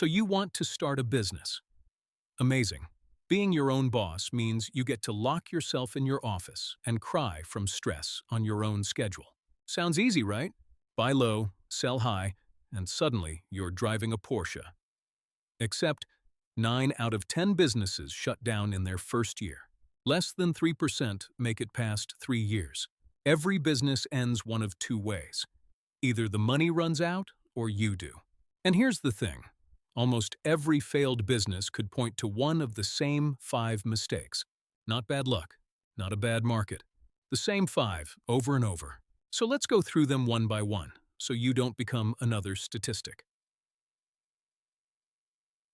So you want to start a business. Amazing. Being your own boss means you get to lock yourself in your office and cry from stress on your own schedule. Sounds easy, right? Buy low, sell high, and suddenly you're driving a Porsche. Except 9 out of 10 businesses shut down in their first year. Less than 3% make it past 3 years. Every business ends one of two ways. Either the money runs out or you do. And here's the thing. Almost every failed business could point to one of the same 5 mistakes. Not bad luck, not a bad market. The same 5 over and over. So let's go through them one by one, so you don't become another statistic.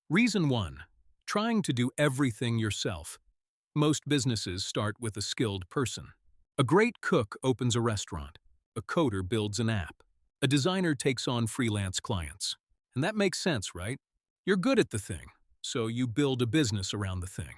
Reason 1. Trying to do everything yourself. Most businesses start with a skilled person. A great cook opens a restaurant. A coder builds an app. A designer takes on freelance clients. And that makes sense, right? You're good at the thing, so you build a business around the thing.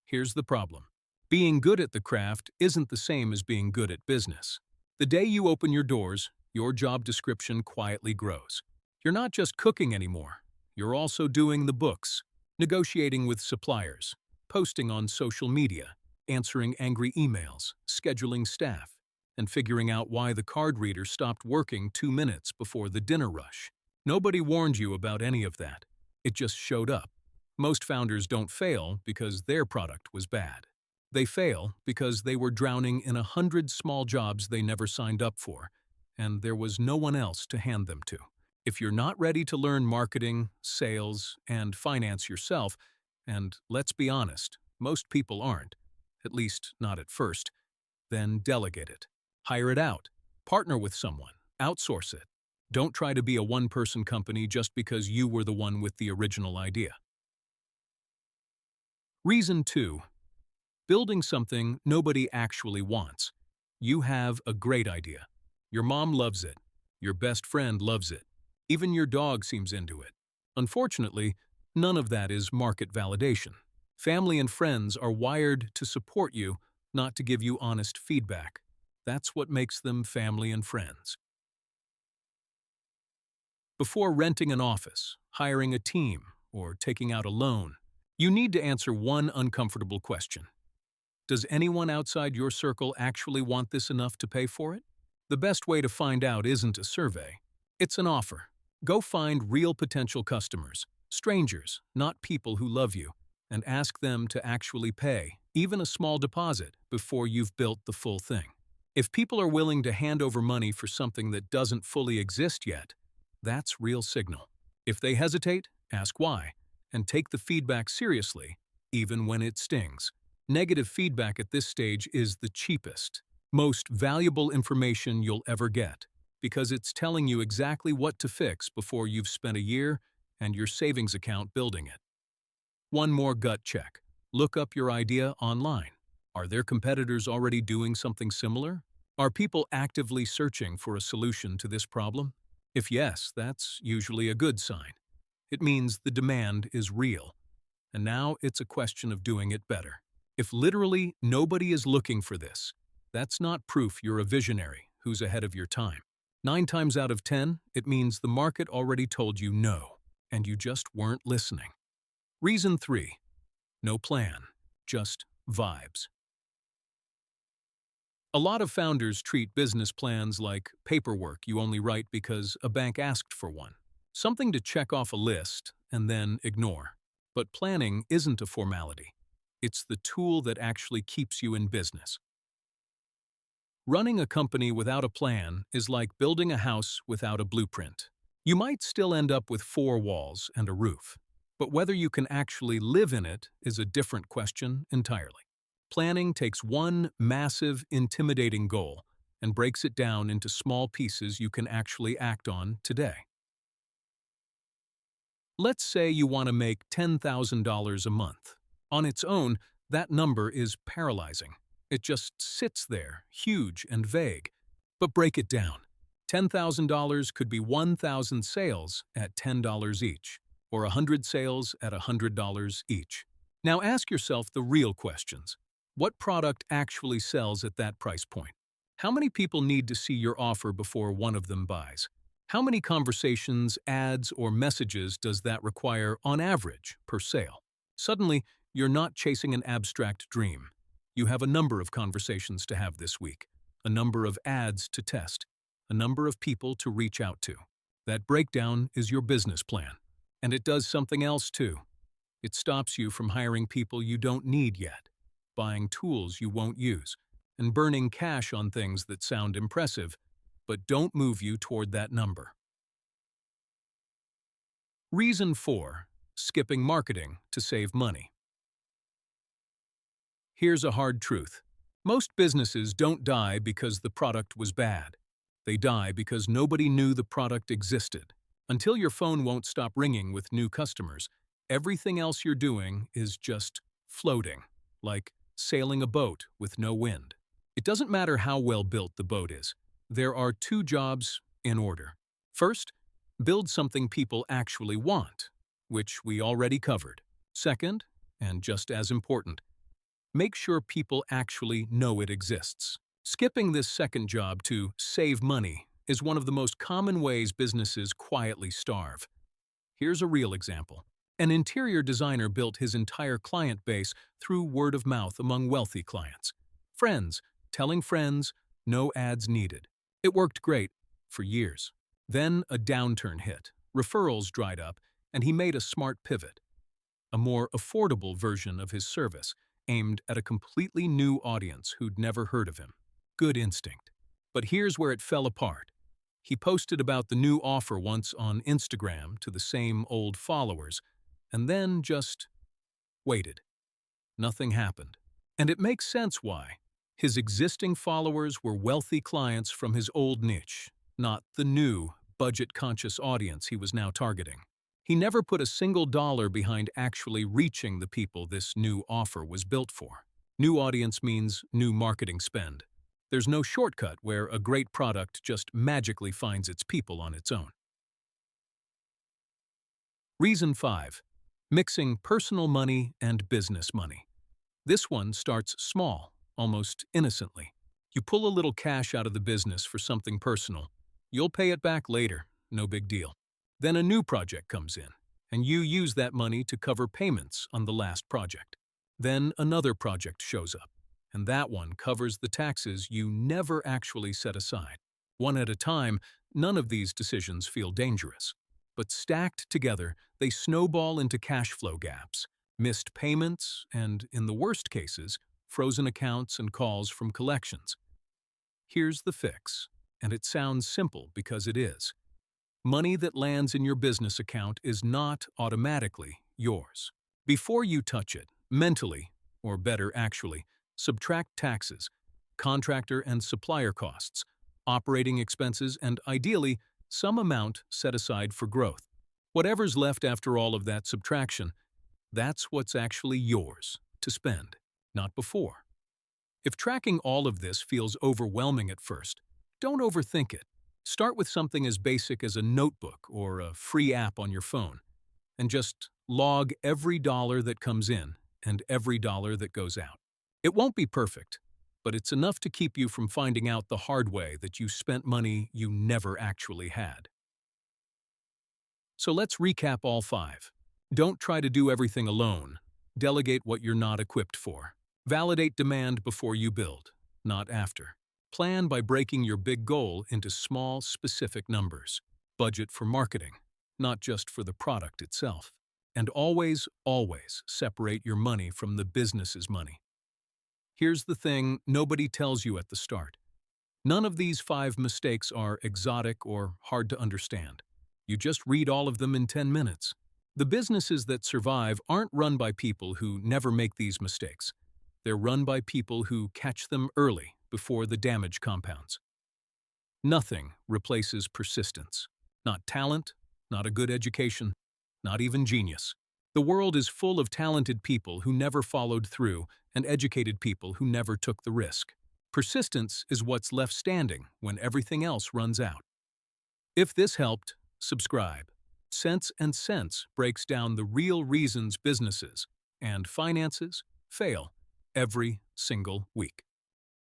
Here's the problem. Being good at the craft isn't the same as being good at business. The day you open your doors, your job description quietly grows. You're not just cooking anymore. You're also doing the books, negotiating with suppliers, posting on social media, answering angry emails, scheduling staff, and figuring out why the card reader stopped working 2 minutes before the dinner rush. Nobody warned you about any of that. It just showed up. Most founders don't fail because their product was bad. They fail because they were drowning in 100 small jobs they never signed up for, and there was no one else to hand them to. If you're not ready to learn marketing, sales, and finance yourself, and let's be honest, most people aren't, at least not at first, then delegate it. Hire it out. Partner with someone. Outsource it. Don't try to be a one-person company just because you were the one with the original idea. Reason 2. Building something nobody actually wants. You have a great idea. Your mom loves it. Your best friend loves it. Even your dog seems into it. Unfortunately, none of that is market validation. Family and friends are wired to support you, not to give you honest feedback. That's what makes them family and friends. Before renting an office, hiring a team, or taking out a loan, you need to answer one uncomfortable question. Does anyone outside your circle actually want this enough to pay for it? The best way to find out isn't a survey. It's an offer. Go find real potential customers, strangers, not people who love you, and ask them to actually pay, even a small deposit, before you've built the full thing. If people are willing to hand over money for something that doesn't fully exist yet, that's real signal. If they hesitate, ask why, and take the feedback seriously, even when it stings. Negative feedback at this stage is the cheapest, most valuable information you'll ever get, because it's telling you exactly what to fix before you've spent a year and your savings account building it. One more gut check. Look up your idea online. Are there competitors already doing something similar? Are people actively searching for a solution to this problem? If yes, that's usually a good sign. It means the demand is real, and now it's a question of doing it better. If literally nobody is looking for this, that's not proof you're a visionary who's ahead of your time. 9 times out of 10, it means the market already told you no, and you just weren't listening. Reason 3. No plan, just vibes. A lot of founders treat business plans like paperwork you only write because a bank asked for one. Something to check off a list and then ignore. But planning isn't a formality. It's the tool that actually keeps you in business. Running a company without a plan is like building a house without a blueprint. You might still end up with 4 walls and a roof, but whether you can actually live in it is a different question entirely. Planning takes one massive, intimidating goal and breaks it down into small pieces you can actually act on today. Let's say you want to make $10,000 a month. On its own, that number is paralyzing. It just sits there, huge and vague. But break it down. $10,000 could be 1,000 sales at $10 each, or 100 sales at $100 each. Now ask yourself the real questions. What product actually sells at that price point? How many people need to see your offer before one of them buys? How many conversations, ads, or messages does that require on average per sale? Suddenly, you're not chasing an abstract dream. You have a number of conversations to have this week, a number of ads to test, a number of people to reach out to. That breakdown is your business plan. And it does something else too. It stops you from hiring people you don't need yet, buying tools you won't use, and burning cash on things that sound impressive, but don't move you toward that number. Reason 4. Skipping marketing to save money. Here's a hard truth. Most businesses don't die because the product was bad. They die because nobody knew the product existed. Until your phone won't stop ringing with new customers, everything else you're doing is just floating, like sailing a boat with no wind. It doesn't matter how well built the boat is. There are 2 jobs in order. First, build something people actually want, which we already covered. Second, and just as important, make sure people actually know it exists. Skipping this second job to save money is one of the most common ways businesses quietly starve. Here's a real example. An interior designer built his entire client base through word of mouth among wealthy clients. Friends, telling friends, no ads needed. It worked great for years. Then a downturn hit, referrals dried up, and he made a smart pivot. A more affordable version of his service, aimed at a completely new audience who'd never heard of him. Good instinct. But here's where it fell apart. He posted about the new offer once on Instagram to the same old followers, and then just waited. Nothing happened. And it makes sense why. His existing followers were wealthy clients from his old niche, not the new, budget-conscious audience he was now targeting. He never put a single dollar behind actually reaching the people this new offer was built for. New audience means new marketing spend. There's no shortcut where a great product just magically finds its people on its own. Reason 5. Mixing personal money and business money. This one starts small, almost innocently. You pull a little cash out of the business for something personal. You'll pay it back later, no big deal. Then a new project comes in, and you use that money to cover payments on the last project. Then another project shows up, and that one covers the taxes you never actually set aside. One at a time, none of these decisions feel dangerous. But stacked together, they snowball into cash flow gaps, missed payments, and, in the worst cases, frozen accounts and calls from collections. Here's the fix, and it sounds simple because it is. Money that lands in your business account is not automatically yours. Before you touch it, mentally, or better actually, subtract taxes, contractor and supplier costs, operating expenses, and ideally, some amount set aside for growth. Whatever's left after all of that subtraction, that's what's actually yours to spend, not before. If tracking all of this feels overwhelming at first, don't overthink it. Start with something as basic as a notebook or a free app on your phone, and just log every dollar that comes in and every dollar that goes out. It won't be perfect, but it's enough to keep you from finding out the hard way that you spent money you never actually had. So let's recap all 5. Don't try to do everything alone. Delegate what you're not equipped for. Validate demand before you build, not after. Plan by breaking your big goal into small, specific numbers. Budget for marketing, not just for the product itself. And always, always separate your money from the business's money. Here's the thing nobody tells you at the start. None of these 5 mistakes are exotic or hard to understand. You just read all of them in 10 minutes. The businesses that survive aren't run by people who never make these mistakes. They're run by people who catch them early, before the damage compounds. Nothing replaces persistence. Not talent, not a good education, not even genius. The world is full of talented people who never followed through and educated people who never took the risk. Persistence is what's left standing when everything else runs out. If this helped, subscribe. Cents&Sense breaks down the real reasons businesses and finances fail every single week.